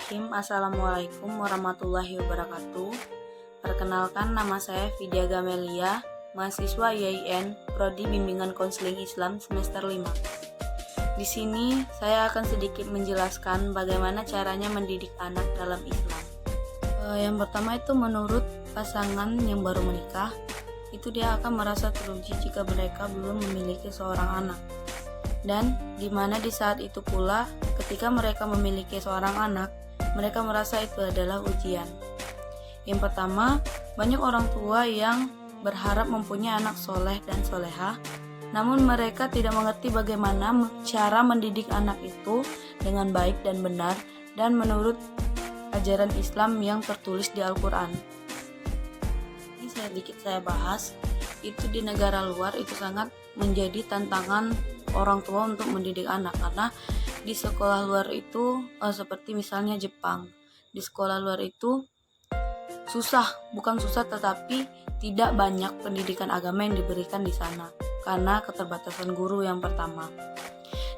Bismillahirrahmanirrahim. Assalamualaikum warahmatullahi wabarakatuh. Perkenalkan, nama saya Vidya Gamelia, mahasiswa YIN, Prodi Bimbingan Konseling Islam semester 5. Di sini saya akan sedikit menjelaskan bagaimana caranya mendidik anak dalam Islam. Yang pertama itu menurut pasangan yang baru menikah, itu dia akan merasa teruji jika mereka belum memiliki seorang anak. Dan di mana di saat itu pula ketika mereka memiliki seorang anak, mereka merasa itu adalah ujian. Yang pertama, banyak orang tua yang berharap mempunyai anak soleh dan soleha, namun mereka tidak mengerti bagaimana cara mendidik anak itu dengan baik dan benar dan menurut ajaran Islam yang tertulis di Al-Quran. Ini saya bahas, itu di negara luar itu sangat menjadi tantangan orang tua untuk mendidik anak, karena di sekolah luar itu seperti misalnya Jepang, di sekolah luar itu bukan susah tetapi tidak banyak pendidikan agama yang diberikan di sana karena keterbatasan guru yang pertama.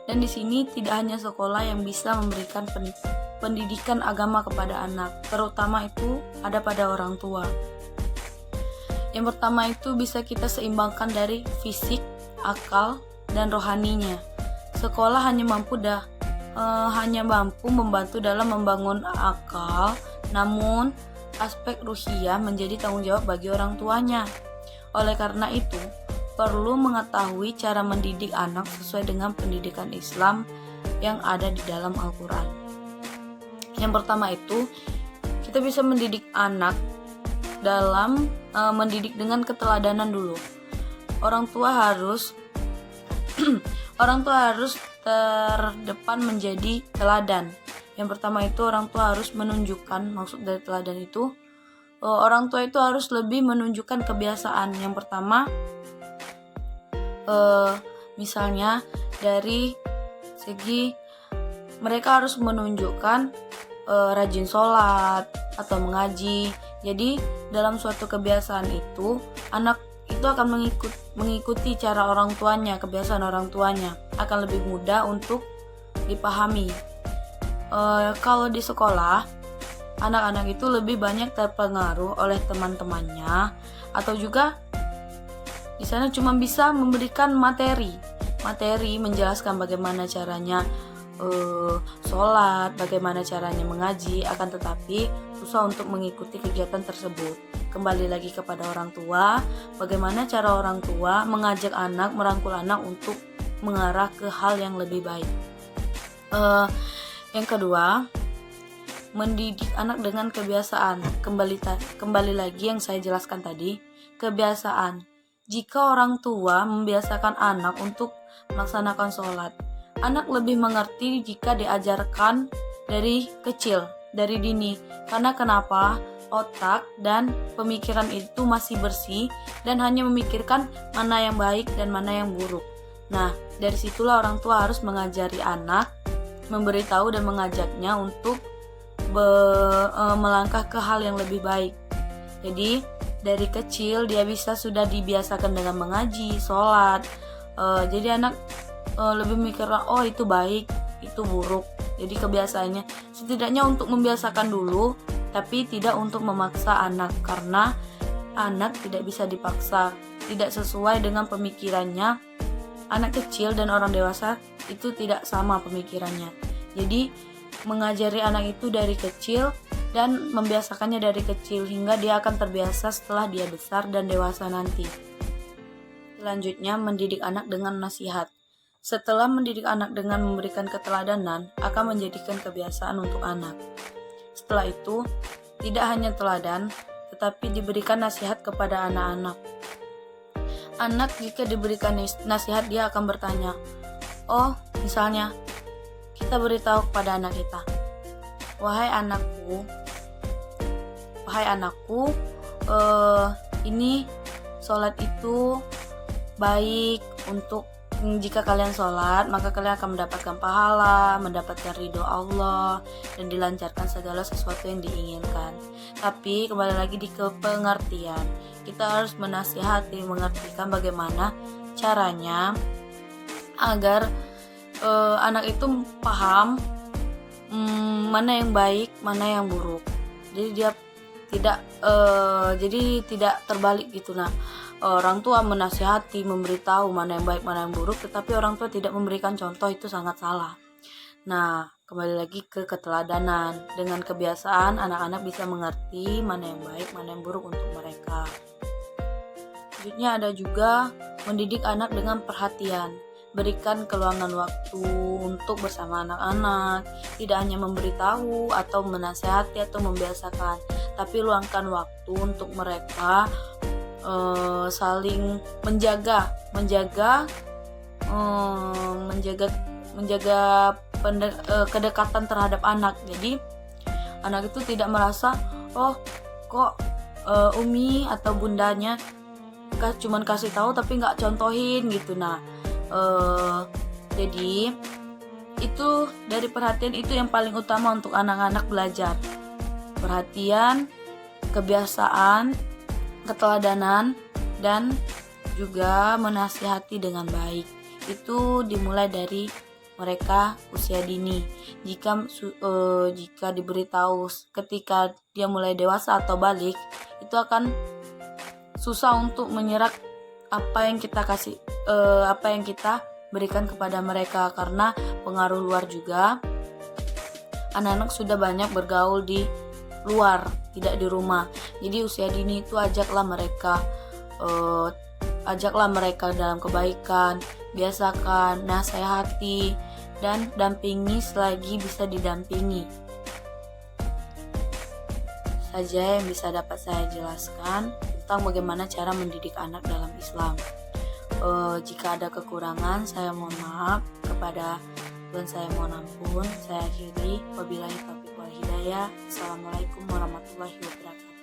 Dan di sini tidak hanya sekolah yang bisa memberikan pendidikan agama kepada anak, terutama itu ada pada orang tua. Yang pertama itu bisa kita seimbangkan dari fisik, akal, dan rohaninya. Sekolah hanya mampu membantu dalam membangun akal, namun aspek ruhiyah menjadi tanggung jawab bagi orang tuanya. Oleh karena itu, perlu mengetahui cara mendidik anak sesuai dengan pendidikan Islam yang ada di dalam Al-Quran. Yang pertama itu, kita bisa mendidik anak dalam mendidik dengan keteladanan dulu. Orang tua harus terdepan menjadi teladan. Yang pertama itu orang tua harus menunjukkan, maksud dari teladan itu orang tua itu harus lebih menunjukkan kebiasaan. Yang pertama misalnya dari segi mereka harus menunjukkan rajin sholat atau mengaji. Jadi dalam suatu kebiasaan itu anak itu akan mengikuti cara orang tuanya, kebiasaan orang tuanya akan lebih mudah untuk dipahami. Kalau di sekolah, anak-anak itu lebih banyak terpengaruh oleh teman-temannya, atau juga di sana cuma bisa memberikan materi menjelaskan bagaimana caranya sholat, bagaimana caranya mengaji, akan tetapi susah untuk mengikuti kegiatan tersebut. Kembali lagi kepada orang tua, bagaimana cara orang tua mengajak anak, merangkul anak untuk mengarah ke hal yang lebih baik. Yang kedua, mendidik anak dengan kebiasaan. Kembali lagi yang saya jelaskan tadi, kebiasaan. Jika orang tua membiasakan anak untuk melaksanakan sholat, anak lebih mengerti jika diajarkan dari kecil, dari dini. Karena kenapa? Otak dan pemikiran itu masih bersih dan hanya memikirkan mana yang baik dan mana yang buruk. Nah, dari situlah orang tua harus mengajari anak, memberitahu dan mengajaknya untuk melangkah ke hal yang lebih baik. Jadi dari kecil dia sudah dibiasakan dengan mengaji, sholat. Jadi anak lebih mikir, oh itu baik, itu buruk. Jadi kebiasaannya setidaknya untuk membiasakan dulu, tapi tidak untuk memaksa anak, karena anak tidak bisa dipaksa, tidak sesuai dengan pemikirannya. Anak kecil dan orang dewasa itu tidak sama pemikirannya. Jadi mengajari anak itu dari kecil dan membiasakannya dari kecil hingga dia akan terbiasa setelah dia besar dan dewasa nanti. Selanjutnya, mendidik anak dengan nasihat. Setelah mendidik anak dengan memberikan keteladanan, akan menjadikan kebiasaan untuk anak. Setelah itu, tidak hanya teladan, tetapi diberikan nasihat kepada anak-anak. Anak jika diberikan nasihat, dia akan bertanya, misalnya, kita beritahu kepada anak kita, Wahai anakku, ini sholat itu baik untuk jika kalian sholat, maka kalian akan mendapatkan pahala, mendapatkan ridho Allah, dan dilancarkan segala sesuatu yang diinginkan. Tapi kembali lagi di pengertian, kita harus mengertikan bagaimana caranya agar anak itu paham mana yang baik, mana yang buruk. Jadi dia tidak terbalik gitu. Nah, orang tua menasihati, memberitahu mana yang baik, mana yang buruk, tetapi orang tua tidak memberikan contoh, itu sangat salah. Nah, kembali lagi ke keteladanan. Dengan kebiasaan, anak-anak bisa mengerti mana yang baik, mana yang buruk untuk mereka. Selanjutnya ada juga mendidik anak dengan perhatian. Berikan keluangan waktu untuk bersama anak-anak, tidak hanya memberitahu atau menasihati atau membiasakan, tapi luangkan waktu untuk mereka saling menjaga kedekatan terhadap anak. Jadi anak itu tidak merasa kok Umi atau bundanya cuman kasih tahu tapi nggak contohin gitu. Nah, jadi itu dari perhatian itu yang paling utama untuk anak-anak belajar. Perhatian, kebiasaan, keteladanan, dan juga menasihati dengan baik. Itu dimulai dari mereka usia dini. Jika diberitahu ketika dia mulai dewasa atau balik, itu akan susah untuk menyerap apa yang kita berikan kepada mereka, karena pengaruh luar juga. Anak-anak sudah banyak bergaul di luar, tidak di rumah. Jadi usia dini itu ajaklah mereka dalam kebaikan, biasakan, nasihati, dan dampingi selagi bisa didampingi. Saja yang bisa dapat saya jelaskan tentang bagaimana cara mendidik anak dalam Islam. Jika ada kekurangan, saya mohon maaf kepada Tuhan, saya mohon ampun. Saya akhiri, wabillahi taufiq wal hidayah. Assalamualaikum warahmatullahi wabarakatuh.